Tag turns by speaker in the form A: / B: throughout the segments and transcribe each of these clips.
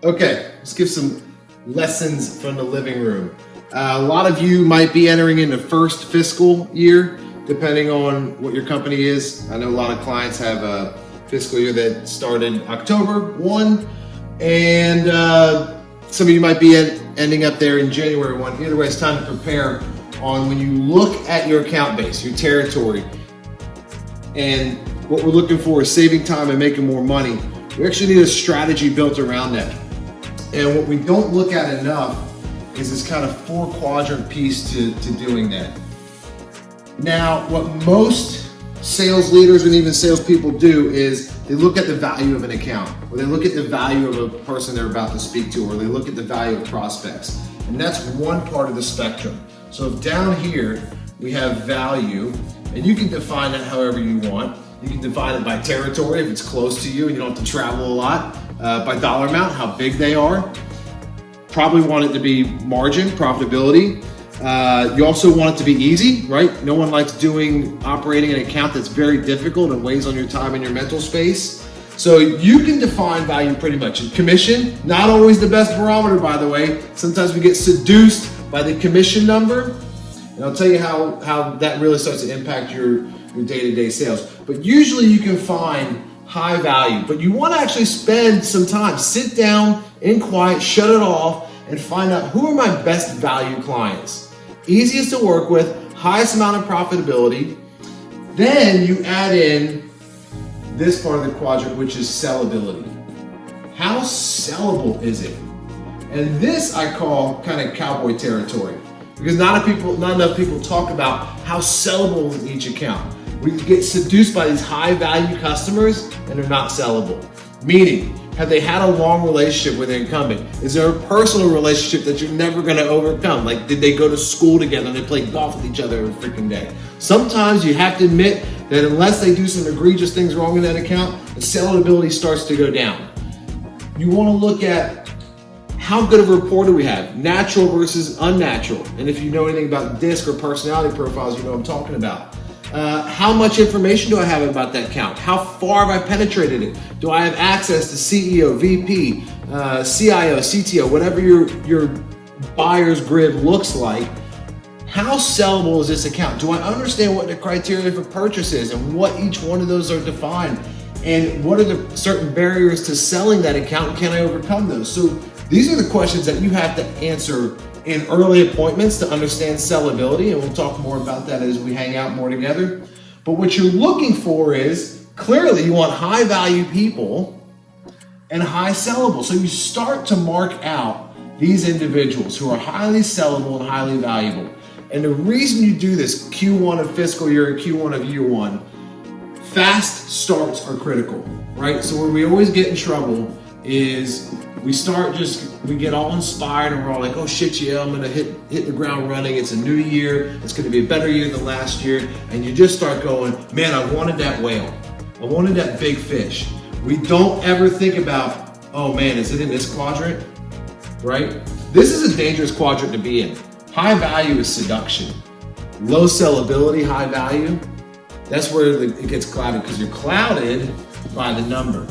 A: Okay, let's give some lessons from the living room. A lot of you might be entering in the first fiscal year, depending on what your company is. I know a lot of clients have a fiscal year that started October 1, and some of you might be ending up there in January 1. Either way, it's time to prepare on when you look at your account base, your territory, and what we're looking for is saving time and making more money. We actually need a strategy built around that. And what we don't look at enough is this kind of 4-quadrant piece to doing that. Now, what most sales leaders and even salespeople do is they look at the value of an account, or they look at the value of a person they're about to speak to, or they look at the value of prospects. And that's one part of the spectrum. So if down here we have value, and you can define that however you want. You can define it by territory if it's close to you and you don't have to travel a lot. By dollar amount, how big they are. Probably want it to be margin, profitability. You also want it to be easy, right? No one likes operating an account that's very difficult and weighs on your time and your mental space. So you can define value pretty much. And commission, not always the best barometer, by the way. Sometimes we get seduced by the commission number. And I'll tell you how that really starts to impact your day-to-day sales. But usually you can find high value, but you want to actually spend some time, sit down in quiet, shut it off, and find out who are my best value clients. Easiest to work with, highest amount of profitability. Then you add in this part of the quadrant, which is sellability. How sellable is it? And this I call kind of cowboy territory, because not enough people talk about how sellable is each account. We get seduced by these high value customers and they're not sellable. Meaning, have they had a long relationship with the incumbent? Is there a personal relationship that you're never gonna overcome? Like, did they go to school together and they play golf with each other every freaking day? Sometimes you have to admit that unless they do some egregious things wrong in that account, the sellability starts to go down. You wanna look at how good of a rapport do we have? Natural versus unnatural. And if you know anything about DISC or personality profiles, you know what I'm talking about. How much information do I have about that account? How far have I penetrated it? Do I have access to CEO, VP, CIO, CTO, whatever your buyer's grid looks like? How sellable is this account? Do I understand what the criteria for purchase is and what each one of those are defined? And what are the certain barriers to selling that account, and can I overcome those? So these are the questions that you have to answer in early appointments to understand sellability, and we'll talk more about that as we hang out more together. But what you're looking for is, clearly you want high value people and high sellable. So you start to mark out these individuals who are highly sellable and highly valuable. And the reason you do this Q1 of fiscal year and Q1 of year one, fast starts are critical, right? So where we always get in trouble is we get all inspired and we're all like, oh shit, yeah, I'm gonna hit the ground running. It's a new year. It's gonna be a better year than last year. And you just start going, man, I wanted that whale. I wanted that big fish. We don't ever think about, oh man, is it in this quadrant, right? This is a dangerous quadrant to be in. High value is seduction. Low sellability, high value, that's where it gets clouded, because you're clouded by the number.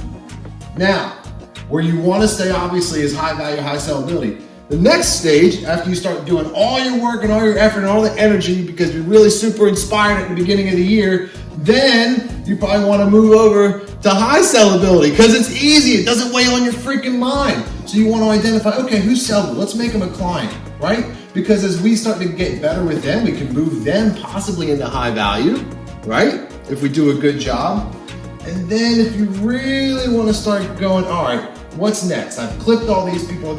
A: Now, where you want to stay obviously is high value, high sellability. The next stage, after you start doing all your work and all your effort and all the energy because you're really super inspired at the beginning of the year, then you probably want to move over to high sellability because it's easy. It doesn't weigh on your freaking mind. So you want to identify, okay, who's sellable? Let's make them a client, right? Because as we start to get better with them, we can move them possibly into high value, right? If we do a good job. And then if you really want to start going, all right, what's next? I've clipped all these people.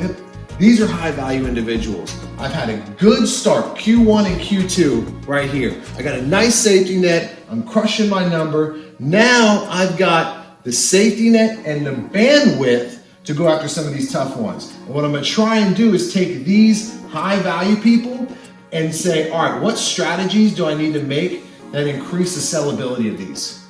A: These are high value individuals. I've had a good start, Q1 and Q2 right here. I got a nice safety net. I'm crushing my number. Now I've got the safety net and the bandwidth to go after some of these tough ones. And what I'm gonna try and do is take these high value people and say, all right, what strategies do I need to make that increase the sellability of these?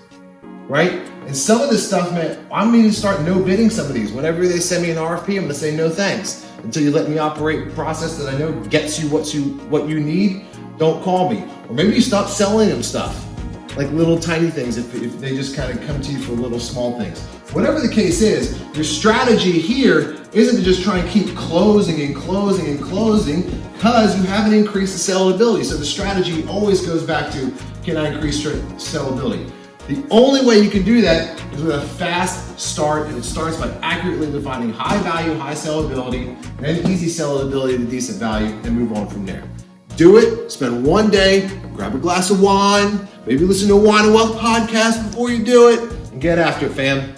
A: Right? And some of this stuff, man, I'm going to start no bidding some of these. Whenever they send me an RFP, I'm going to say no thanks until you let me operate a process that I know gets you what you need. Don't call me. Or maybe you stop selling them stuff. like little tiny things if they just kind of come to you for little small things. Whatever the case is, your strategy here isn't to just try and keep closing and closing and closing because you haven't increased the sellability. So the strategy always goes back to, can I increase sellability? The only way you can do that is with a fast start, and it starts by accurately defining high value, high sellability, and easy sellability to decent value, and move on from there. Do it, spend one day, grab a glass of wine, maybe listen to a Wine and Wealth podcast before you do it, and get after it, fam.